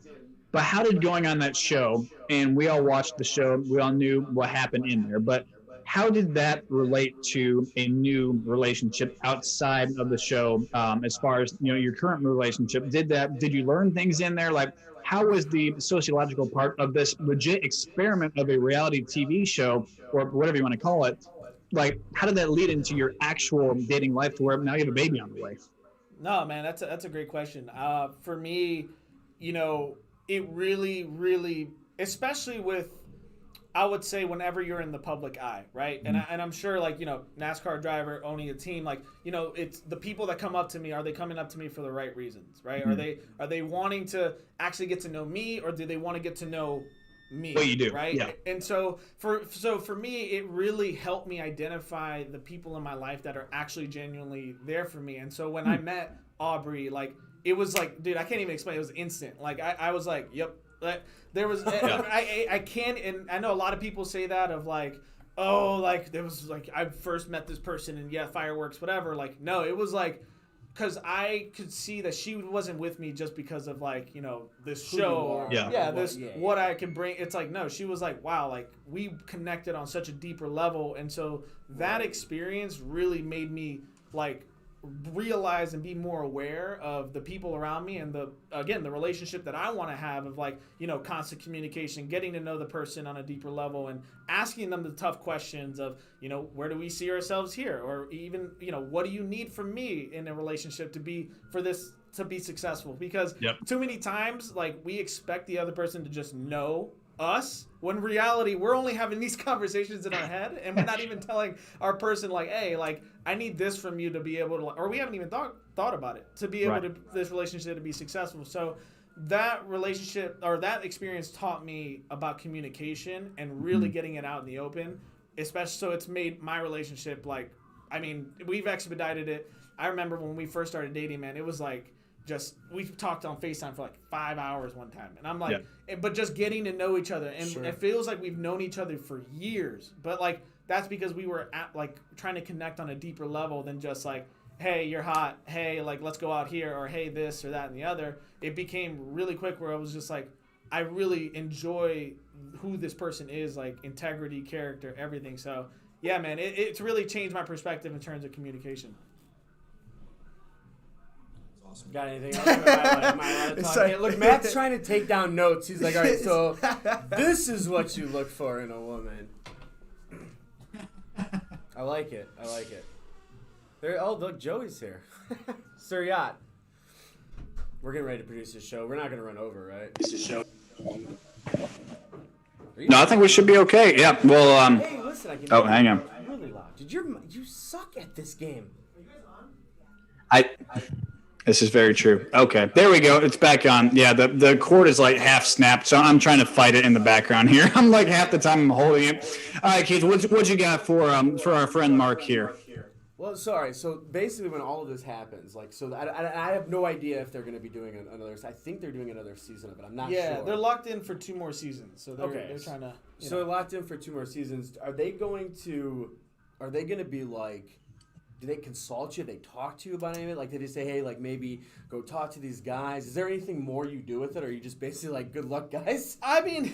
but how did going on that show, and we all watched the show, we all knew what happened in there, but how did that relate to a new relationship outside of the show, as far as, your current relationship? Did you learn things in there? Like, how was the sociological part of this legit experiment of a reality TV show, or whatever you want to call it? Like, how did that lead into your actual dating life to where now you have a baby on the way? No, man, that's a great question. For me, it really, really, especially with, I would say, whenever you're in the public eye, right? And I'm sure, like, NASCAR driver owning a team, like, it's the people that come up to me. Are they coming up to me for the right reasons, right? Are they wanting to actually get to know me, or do they want to get to know me? What you do, right? Yeah. And so for me, it really helped me identify the people in my life that are actually genuinely there for me. And so when I met Aubrey, like, it was like, dude, I can't even explain. It was instant. Like, I was like, yep. Like, there was, I can't, and I know a lot of people say that of like, oh, like, there was like, I first met this person and fireworks, whatever. Like, no, it was like, because I could see that she wasn't with me just because of like, this show. What I can bring. It's like, no, she was like, wow, like, we connected on such a deeper level. And so that experience really made me like realize and be more aware of the people around me and the relationship that I want to have of like, constant communication, getting to know the person on a deeper level and asking them the tough questions of, where do we see ourselves here? Or even, what do you need from me in a relationship to be successful? Because too many times, like, we expect the other person to just know us, when in reality we're only having these conversations in our head and we're not even telling our person like, hey, like, I need this from you to be able to, or we haven't even thought about it, to be able to, this relationship to be successful. So that relationship or that experience taught me about communication and really getting it out in the open, especially, so it's made my relationship, like, I mean, we've expedited it. I remember when we first started dating, man, it was like, we talked on FaceTime for like 5 hours one time, and I'm like, but just getting to know each other, and it feels like we've known each other for years, but like that's because we were trying to connect on a deeper level than just like, hey, you're hot. Hey, like, let's go out here, or hey, this or that and the other. It became really quick where I was just like, I really enjoy who this person is, like integrity, character, everything. So yeah, man, it's really changed my perspective in terms of communication. Awesome. Got anything else? Am I allowed to talk? Hey, look, Matt's trying to take down notes. He's like, all right, so this is what you look for in a woman. I like it. Oh, look, Joey's here. Sir Yacht. We're getting ready to produce this show. We're not going to run over, right? This is show. No, I think we should be okay. Yeah. Well, hey, listen, hang on. Really loud. Dude, you suck at this game. This is very true. Okay, there we go. It's back on. Yeah, the cord is like half snapped, so I'm trying to fight it in the background here. I'm like half the time I'm holding it. All right, Keith, what you got for our friend Mark here? Well, sorry. So basically, when all of this happens, like, so I have no idea if they're going to be doing another. I think they're doing another season of it. I'm not sure. Yeah, they're locked in for 2 more seasons. So they're trying to. So they're locked in for 2 more seasons. Are they going to be like? Do they consult you? Do they talk to you about any of it? Like, did they say, hey, like, maybe go talk to these guys? Is there anything more you do with it, or are you just basically like, good luck, guys? I mean,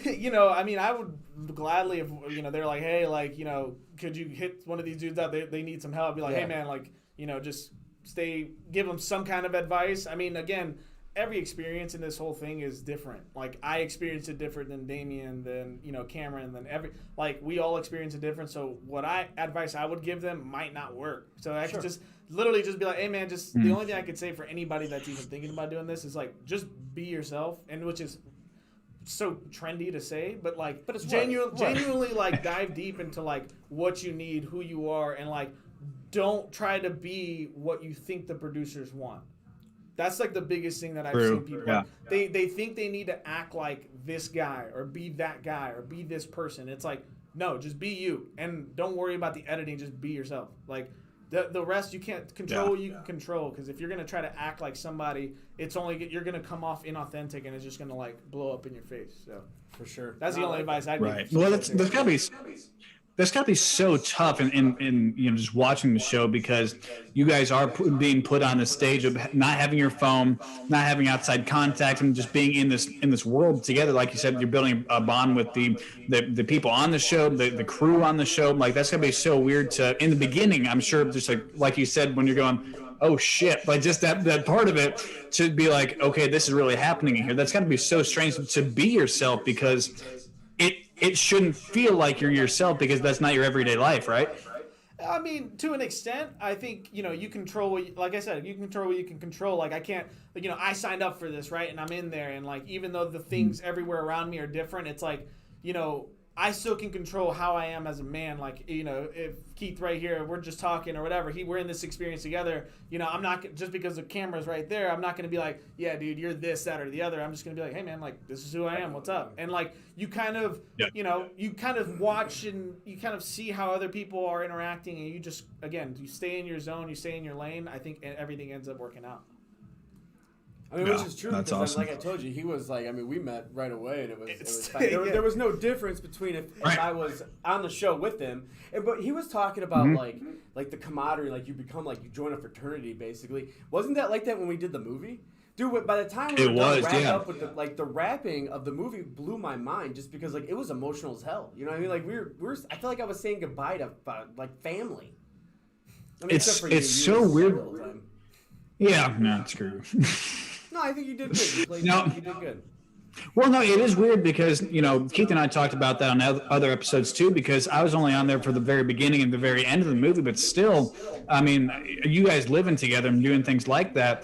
I would gladly if, they're like, hey, like, could you hit one of these dudes out? They need some help. Be like, hey, man, like, just give them some kind of advice. I mean, again, every experience in this whole thing is different. Like, I experienced it different than Damien, than Cameron, than we all experience it different. So what advice I would give them might not work. So I could just literally just be like, hey man, the only thing I could say for anybody that's even thinking about doing this is like, just be yourself, and which is so trendy to say, but it's genuinely like dive deep into like what you need, who you are, and like don't try to be what you think the producers want. That's like the biggest thing that I've seen people. Yeah. They think they need to act like this guy or be that guy or be this person. It's like, no, just be you, and don't worry about the editing. Just be yourself. Like the rest, you can't control what you can control, because if you're gonna try to act like somebody, you're gonna come off inauthentic, and it's just gonna like blow up in your face. So for sure, that's the only advice I'd give. Right. Well, that's gotta be so tough in just watching the show, because you guys are being put on the stage of not having your phone, not having outside contact, and just being in this world together. Like you said, you're building a bond with the people on the show, the crew on the show. Like, that's gonna be so weird in the beginning. I'm sure, just like you said, when you're going, oh shit, like just that part of it, to be like, okay, this is really happening in here. That's gotta be so strange to be yourself, because it shouldn't feel like you're yourself, because that's not your everyday life, right? I mean, to an extent, I think, you control like I said, you control what you can control. Like, I can't, I signed up for this, right? And I'm in there, and like, even though the things everywhere around me are different, it's like, I still can control how I am as a man. Like, if Keith right here, we're just talking or whatever, we're in this experience together, I'm not, just because the camera's right there, I'm not going to be like, yeah, dude, you're this, that, or the other. I'm just going to be like, hey man, like, this is who I am. What's up? And like, you kind of, you kind of watch and you kind of see how other people are interacting, and you just, again, you stay in your zone, you stay in your lane. I think everything ends up working out. I mean, which is true, because awesome. Like I told you, he was like, I mean, we met right away, and it was fine. There was no difference between if I was on the show with him, but he was talking about like the camaraderie, like you join a fraternity, basically. Wasn't that like that when we did the movie? Dude, by the time we were wrapped up with the wrapping of the movie blew my mind, just because like it was emotional as hell. You know what I mean? Like we were I feel like I was saying goodbye to like family. I mean, it's so weird. Yeah, no, screw. No, I think you did good. You did good. Well, no, it is weird because, Keith and I talked about that on other episodes too, because I was only on there for the very beginning and the very end of the movie, but still, I mean, you guys living together and doing things like that,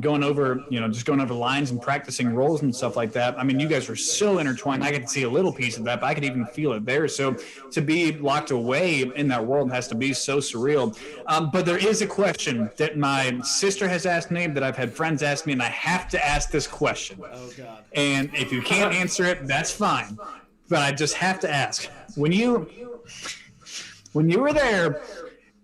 going over lines and practicing roles and stuff like that. I mean, you guys were so intertwined. I could see a little piece of that, but I could even feel it there. So to be locked away in that world has to be so surreal. But there is a question that my sister has asked me, that I've had friends ask me, and I have to ask this question. Oh, God. And if you can't answer it, that's fine. But I just have to ask. When you were there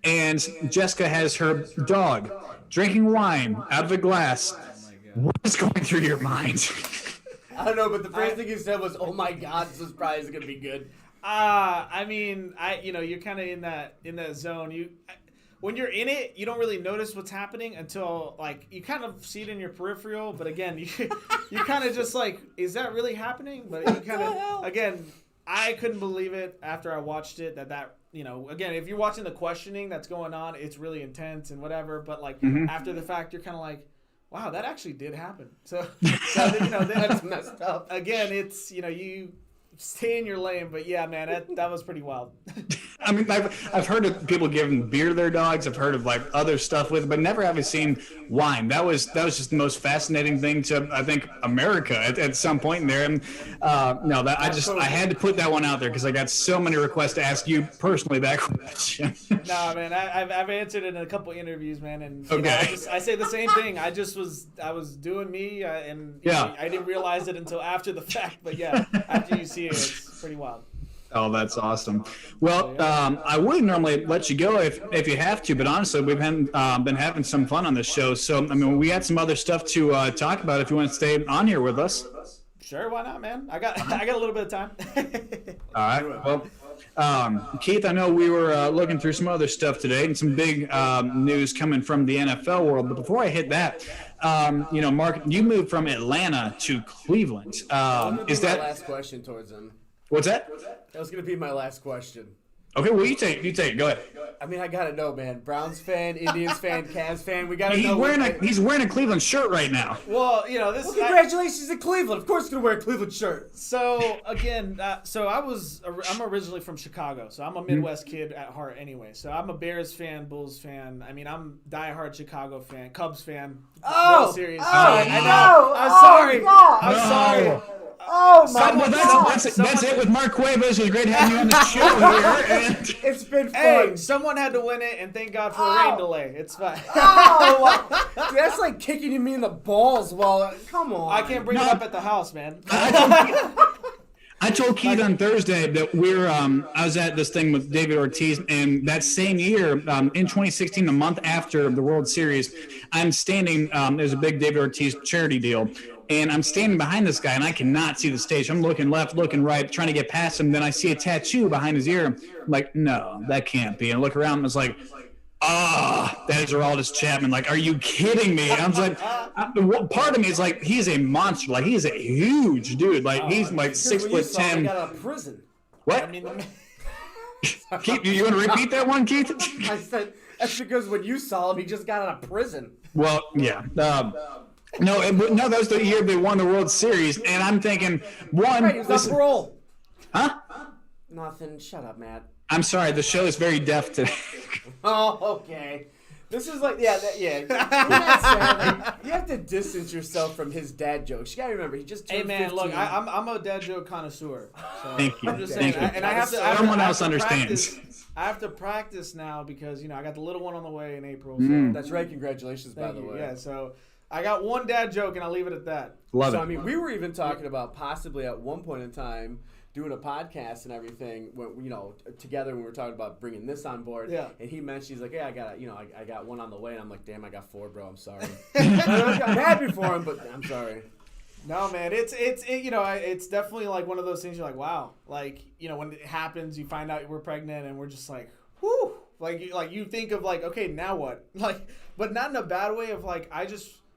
and Jessica has her dog drinking wine out of a glass, what is going through your mind? I don't know, but the first thing you said was, oh my God, this is probably going to be good. I mean, you're kind of in that zone. When you're in it, you don't really notice what's happening until like you kind of see it in your peripheral. But again, you kind of just like, is that really happening? But you kind of again, I couldn't believe it after I watched it that again, if you're watching the questioning that's going on, it's really intense and whatever. But like after the fact, you're kind of like, wow, that actually did happen. So that's messed up. Again, it's you stay in your lane, but yeah, man, that was pretty wild. I mean, I've heard of people giving beer to their dogs. I've heard of like other stuff with it, but never have I seen wine. That was just the most fascinating thing to, I think, America at some point in there. And I had to put that one out there because I got so many requests to ask you personally that question. Nah, man, I've answered it in a couple interviews, man, and I say the same thing. I was doing me, and I didn't realize it until after the fact. But yeah, after you see it, it's pretty wild. Oh, that's awesome. Well, I would normally let you go if you have to, but honestly, we've been having some fun on this show. So, I mean, we got some other stuff to talk about if you want to stay on here with us. Sure, why not, man? I got a little bit of time. All right. Well, Keith, I know we were looking through some other stuff today and some big news coming from the NFL world. But before I hit that, Mark, you moved from Atlanta to Cleveland. Is that my last question towards him? What's that? That was going to be my last question. Okay, well, you take it. Go ahead. I mean, I got to know, man. Browns fan, Indians fan, Cavs fan. We got to know. He's wearing a Cleveland shirt right now. Well, congratulations to Cleveland. Of course, he's going to wear a Cleveland shirt. So, again, I'm originally from Chicago, so I'm a Midwest kid at heart anyway. So I'm a Bears fan, Bulls fan. I mean, I'm diehard Chicago fan, Cubs fan. World Series. I know. I'm sorry. I'm sorry. Oh my God! That's it with Mark Cuevas. It was great having you on the show here. And it's been fun. Hey, someone had to win it, and thank God for a rain delay. It's fine. Dude, that's like kicking me in the balls. Well, come on. I can't bring it up at the house, man. I told Keith on Thursday that I was at this thing with David Ortiz, and that same year, in 2016, a month after the World Series, I'm standing. There's a big David Ortiz charity deal. And I'm standing behind this guy, and I cannot see the stage. I'm looking left, looking right, trying to get past him. Then I see a tattoo behind his ear. I'm like, no, that can't be. And I look around, and I was like, that is Aroldis Chapman. Like, are you kidding me? And I was like, part of me is like, he's a monster. Like, he's a huge dude. Like, he's like 6'10". He got out of prison. What? I mean, Keith, you want to repeat that one, Keith? I said, that's because when you saw him, he just got out of prison. Well, yeah. No, that was the year they won the World Series, and I'm thinking, Right, he was on parole. Huh? Nothing. Shut up, Matt. I'm sorry, the show is very deaf today. Oh, okay. This is like, yeah. You have to distance yourself from his dad jokes. You gotta remember, he just turned 15. Look, I'm a dad joke connoisseur. So Thank you. I'm just saying, Thank you. And I have to. Someone else understands. I have to practice now because I got the little one on the way in April. So. That's right. Congratulations, by the way. Yeah. So. I got one dad joke, and I'll leave it at that. Love it. I mean, we were even talking about possibly at one point in time doing a podcast and everything. When, together when we were talking about bringing this on board. Yeah. And he mentioned, he's like, "Yeah, I got one on the way," and I'm like, "Damn, I got 4, bro. I'm sorry." I'm happy for him, but I'm sorry. No, man, it's definitely like one of those things. You're like, wow, like when it happens, you find out we're pregnant, and we're just like, whoo, like you think of like, okay, now what? Like, but not in a bad way. Of like,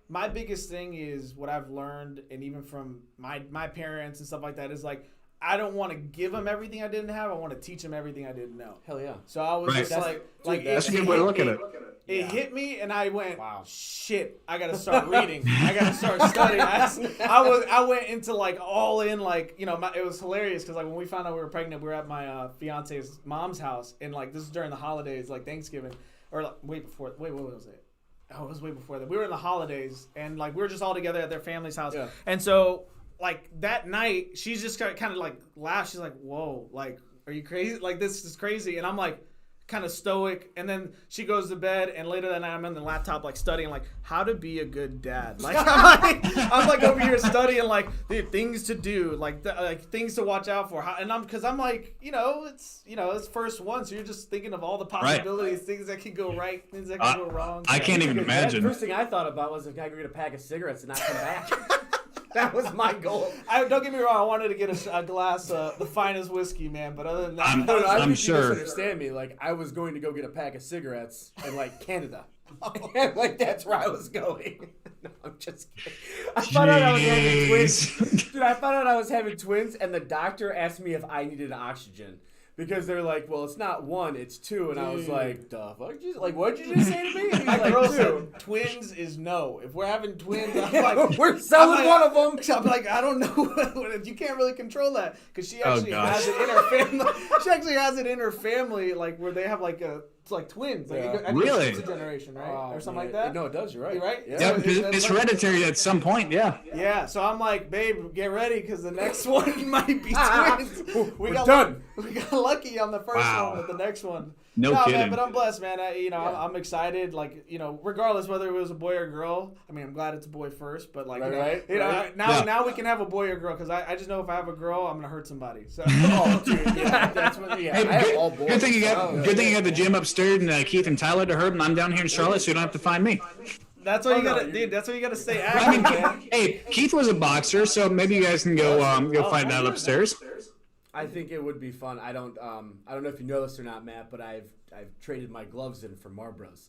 my biggest thing is what I've learned, and even from my parents and stuff like that, is like, I don't want to give them everything I didn't have. I want to teach them everything I didn't know. Hell yeah. So I was just that's a good way to look at it. It hit me, and I went, wow, shit, I got to start reading. I got to start studying. I went into like all in, like, it was hilarious because like when we found out we were pregnant, we were at my fiance's mom's house, and like this is during the holidays, like Thanksgiving, or like, what was it? Oh, it was way before that. We were in the holidays, and like we were just all together at their family's house. Yeah. And so like that night, she's just kind of like laughed. She's like, "Whoa, like, are you crazy? Like, this is crazy." And I'm like, kind of stoic. And then she goes to bed, and later that night I'm on the laptop like studying like how to be a good dad. Like I'm like over here studying like the things to do, like things to watch out for. Because I'm like, it's first one, so you're just thinking of all the possibilities, things that can go right, things that can go wrong. I can't even imagine. The first thing I thought about was if I were going to pack of cigarettes and not come back. That was my goal. Don't get me wrong. I wanted to get a glass of the finest whiskey, man. But other than that, I I'm think sure. you misunderstand me. Like, I was going to go get a pack of cigarettes in, like, Canada. And, like, that's where I was going. No, I'm just kidding. I found out I was having twins. Dude, I found out I was having twins, and the doctor asked me if I needed oxygen. Because they're like, well, it's not one, it's two. And I was like, the fuck? Like, what'd you just say to me? And he's my like, girl two. said twins is no. If we're having twins, I'm like, we're selling one of them. I'm like, I don't know. You can't really control that because she actually has it in her family. She actually has it in her family, like where they have like twins. Like, I think really? It's a generation, right, or something like that. No, it does. You're right. You're right. Yeah, So it's hereditary at some point. Yeah. Yeah. So I'm like, babe, get ready because the next one might be twins. We're done. We got lucky on the first one, but the next one. No kidding. Man, but I'm blessed, man. I'm excited. Like, regardless whether it was a boy or girl. I mean, I'm glad it's a boy first, but like, now we can have a boy or girl because I just know if I have a girl, I'm gonna hurt somebody. So. That's what. Yeah, hey, I have all boys. Good thing you got the gym upstairs and Keith and Tyler to hurt, and I'm down here in Charlotte, so you don't have to find me. That's what you gotta, dude. That's what you gotta stay active, man. Hey, Keith was a boxer, so maybe you guys can go find out upstairs. I think it would be fun. I don't know if you know this or not, Matt, but I've traded my gloves in for Marlboros.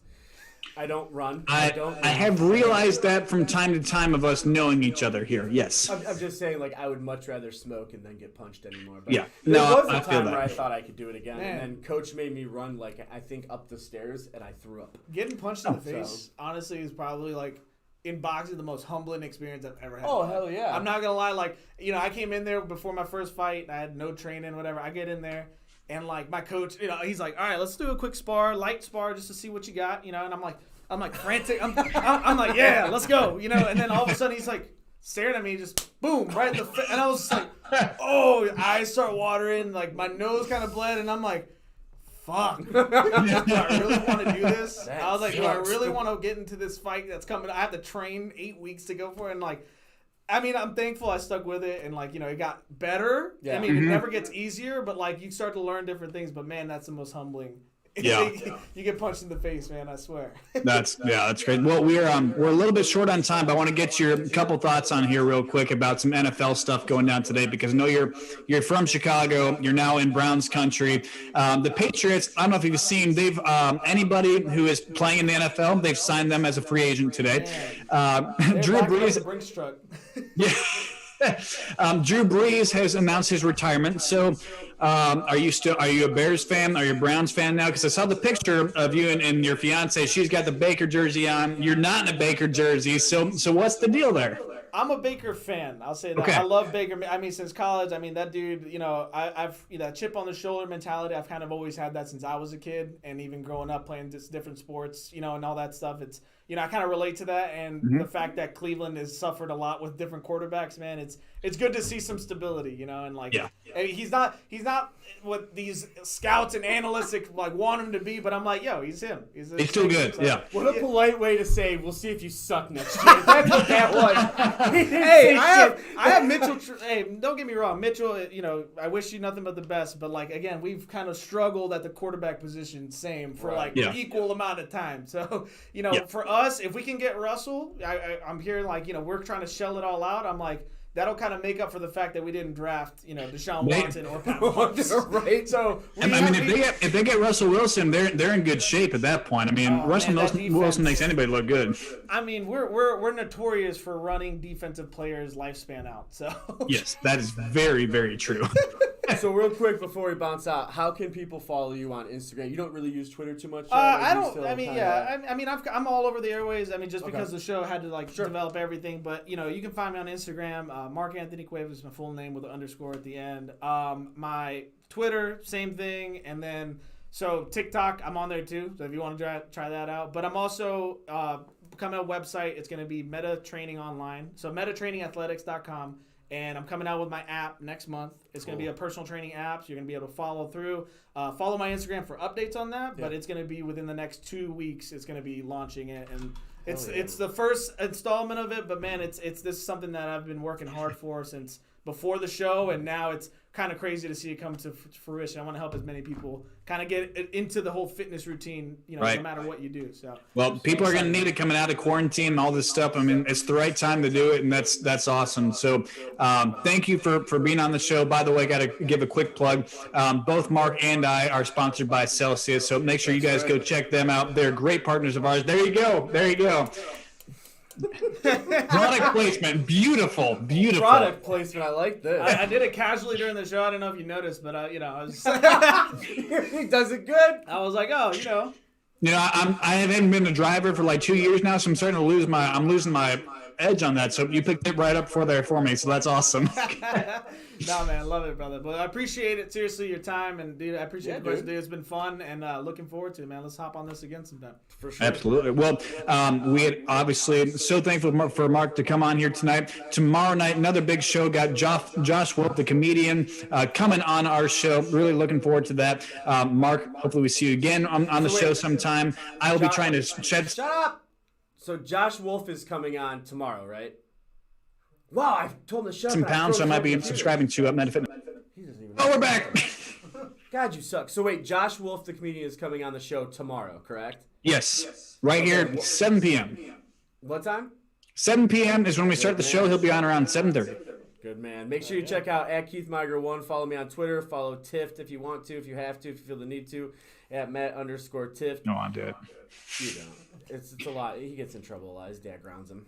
I don't run. I have realized that from time to time of us knowing each other here. Yes. I'm just saying, like, I would much rather smoke and then get punched anymore. But yeah. There was I a feel time that. where I thought I could do it again, and then Coach made me run, like, I think up the stairs, and I threw up. Getting punched in the face, honestly, is probably like. In boxing, the most humbling experience I've ever had. Oh, hell yeah. I'm not going to lie. Like, I came in there before my first fight. I had no training, whatever. I get in there, and, like, my coach, he's like, all right, let's do a quick spar, light spar, just to see what you got, and I'm like frantic. I'm like, yeah, let's go, and then all of a sudden he's like staring at me, just boom, right in the face. And I was just like, oh, eyes start watering, like, my nose kind of bled, and I'm like, fuck. Do I really want to do this? I was like, do I really want to get into this fight that's coming? I have to train 8 weeks to go for it. And, like, I mean, I'm thankful I stuck with it. And, like, it got better. Yeah. I mean, it never gets easier. But, like, you start to learn different things. But, man, that's the most humbling. Yeah. You get punched in the face, man, I swear. That's great. Well, we're a little bit short on time, but I want to get your couple thoughts on here real quick about some NFL stuff going down today, because I know you're from Chicago. You're now in Browns country. The Patriots, I don't know if you've seen, they've anybody who is playing in the NFL, they've signed them as a free agent today. Drew Brees. Yeah. Drew Brees has announced his retirement. So, are you a Bears fan? Are you a Browns fan now? Because I saw the picture of you and your fiance. She's got the Baker jersey on. You're not in a Baker jersey. So what's the deal there? I'm a Baker fan. I'll say that. Okay. I love Baker. I mean, since college. I mean, that dude. I've that chip on the shoulder mentality. I've kind of always had that since I was a kid, and even growing up playing just different sports. And all that stuff. It's I kind of relate to that, and the fact that Cleveland has suffered a lot with different quarterbacks. Man, it's good to see some stability. And like, he's not what these scouts and analysts want him to be, but I'm like, yo, he's him. He's still good. Yeah. What a polite way to say, we'll see if you suck next year. That's what that was. Hey, I have Mitchell. Hey, don't get me wrong, Mitchell. I wish you nothing but the best, but like again, we've kind of struggled at the quarterback position, same for equal amount of time. So for us, if we can get Russell, I'm hearing we're trying to shell it all out. I'm like, that'll kind of make up for the fact that we didn't draft, Deshaun Watson or Pat Mahomes. Right? So if they get Russell Wilson, they're in good shape at that point. I mean, Russell Wilson makes anybody look good. I mean, we're notorious for running defensive players' lifespan out. So yes, that is very, very true. So real quick before we bounce out, how can people follow you on Instagram? You don't really use Twitter too much. I don't. I mean, I'm all over the airways. I mean, just because the show had to develop everything. But you can find me on Instagram. Mark Anthony Cuevas is my full name with an underscore at the end. My Twitter, same thing, and then TikTok, I'm on there too. So if you want to try that out, but I'm also coming out a website. It's going to be Meta Training Online. So metatrainingathletics.com. And I'm coming out with my app next month. It's going to be a personal training app, so you're going to be able to follow through. Follow my Instagram for updates on that, but it's going to be within the next 2 weeks. It's going to be launching it, and it's the first installment of it. But man, this is something that I've been working hard for since before the show, and now it's kind of crazy to see it come to fruition. I want to help as many people kind of get into the whole fitness routine, you know, Right. no matter what you do. So, well, people are going to need it coming out of quarantine and all this stuff. I mean, it's the right time to do it, and that's awesome. So thank you for being on the show. By the way, got to give a quick plug. Both Mark and I are sponsored by Celsius, so make sure you guys go check them out. They're great partners of ours. There you go. Product placement, beautiful. Product placement, I like this. I did it casually during the show. I don't know if you noticed, but you know, I was. He does it good. I was like, oh, you know. You know, I haven't been a driver for like 2 years now, so I'm starting to losing my edge on that. So you picked it right up for me, so that's awesome. No, man, I love it, brother. But I appreciate it, seriously, your time, and dude, I appreciate the question, dude. It's been fun, and looking forward to it, man. Let's hop on this again sometime. For sure. Absolutely. Well, we had obviously so thankful for Mark to come on here tonight. Tomorrow night, another big show. Got Josh Wolf, the comedian, coming on our show. Really looking forward to that. Mark, hopefully we see you again on the show sometime. I will be trying to shed. Shut up. So Josh Wolf is coming on tomorrow, right? Wow, I told him to shut up. Some pounds, so I might be subscribing to Meta Fitness. Oh, we're back. God, you suck. So wait, Josh Wolf, the comedian, is coming on the show tomorrow, correct? Yes, right here, 7 p.m. What time? 7 p.m. is when we start the show. He'll be on around 7:30. Good man. Make sure you check out at KeithMiger1. Follow me on Twitter. Follow Tift if you want to, if you have to, if you feel the need to. At Matt_Tift. No, I'll do it. You don't. It's a lot. He gets in trouble a lot. His dad grounds him.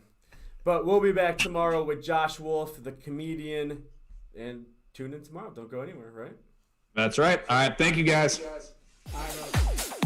But we'll be back tomorrow with Josh Wolf, the comedian. And tune in tomorrow. Don't go anywhere, right? That's right. All right. Thank you, guys. All right, brother.